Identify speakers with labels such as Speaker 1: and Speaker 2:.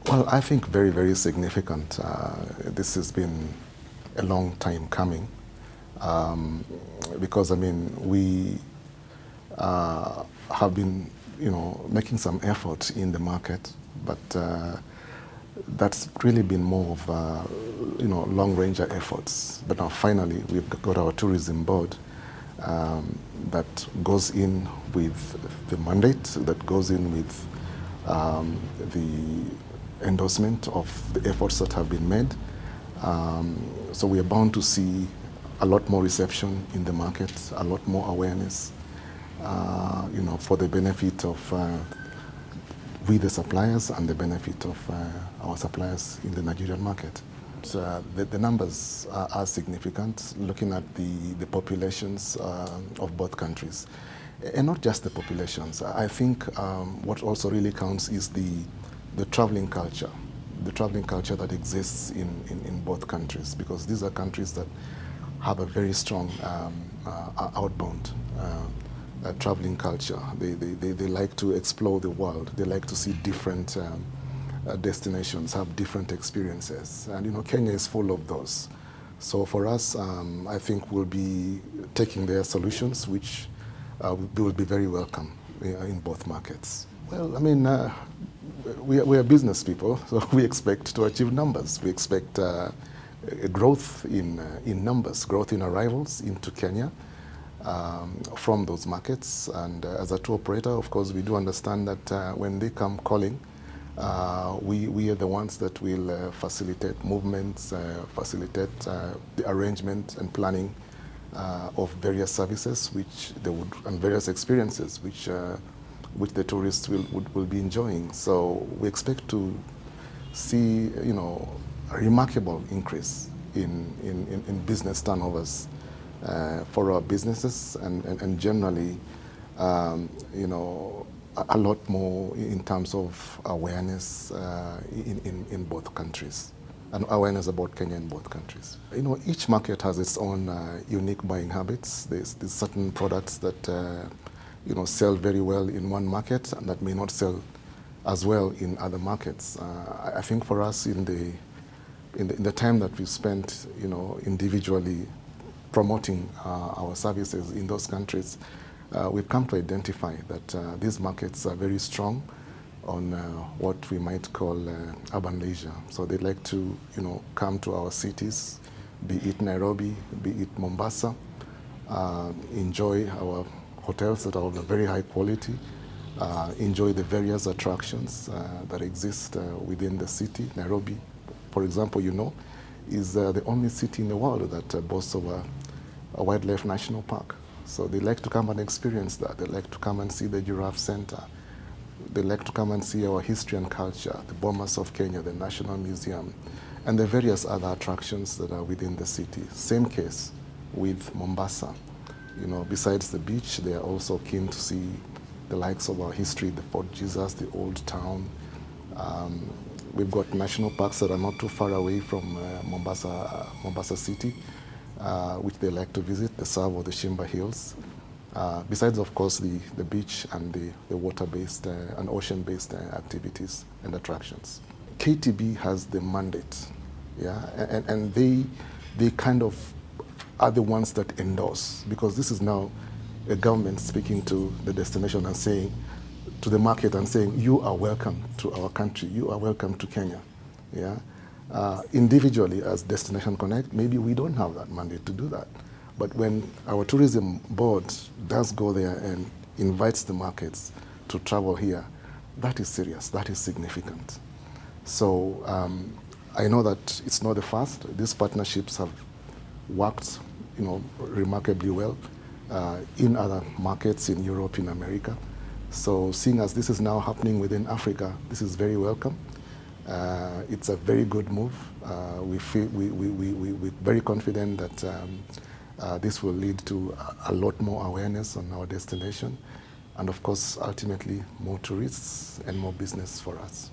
Speaker 1: Well, I think very, very significant. This has been a long time coming because, I mean, we have been, making some effort in the market, but that's really been more of, long-ranger efforts. But now finally, we've got our tourism board that goes in with the mandate, that goes in with the endorsement of the efforts that have been made. So we are bound to see a lot more reception in the market, a lot more awareness, for the benefit of we the suppliers and the benefit of our suppliers in the Nigerian market. So the numbers are significant, looking at the populations of both countries. And not just the populations. I think what also really counts is the traveling culture that exists in both countries, because these are countries that have a very strong outbound traveling culture. They like to explore the world. They like to see different destinations, have different experiences. And Kenya is full of those. So for us, I think we'll be taking their solutions, which will be very welcome in both markets. Well, I mean, we are business people, so we expect to achieve numbers. We expect a growth in numbers, growth in arrivals into Kenya from those markets. And as a tour operator, of course, we do understand that when they come calling, we are the ones that will facilitate movements, facilitate the arrangement and planning of various services which they would, and various experiences which the tourists will be enjoying. So we expect to see, a remarkable increase in business turnovers for our businesses, and generally, a lot more in terms of awareness in both countries, and awareness about Kenya in both countries. Each market has its own unique buying habits. There's certain products that sell very well in one market and that may not sell as well in other markets. I think for us, in the time that we've spent, individually promoting our services in those countries, we've come to identify that these markets are very strong on what we might call urban leisure. So they like to, come to our cities, be it Nairobi, be it Mombasa, enjoy our hotels that are of a very high quality, enjoy the various attractions that exist within the city. Nairobi, for example, is the only city in the world that boasts of a wildlife national park. So they like to come and experience that. They like to come and see the Giraffe Center. They like to come and see our history and culture, the Bomas of Kenya, the National Museum, and the various other attractions that are within the city. Same case with Mombasa. Besides the beach, they are also keen to see the likes of our history, the Fort Jesus, the Old Town. We've got national parks that are not too far away from Mombasa City, which they like to visit, the Tsavo, the Shimba Hills. Besides, of course, the beach and the water-based and ocean-based activities and attractions. KTB has the mandate, and they kind of are the ones that endorse, because this is now a government speaking to the destination and saying, to the market and saying, you are welcome to our country, you are welcome to Kenya. Individually, as Destination Connect, maybe we don't have that mandate to do that. But when our tourism board does go there and invites the markets to travel here, that is serious, that is significant. So I know that it's not the first. These partnerships have worked, remarkably well in other markets in Europe, in America. So seeing as this is now happening within Africa, this is very welcome. It's a very good move. We're very confident that this will lead to a lot more awareness on our destination, and of course, ultimately, more tourists and more business for us.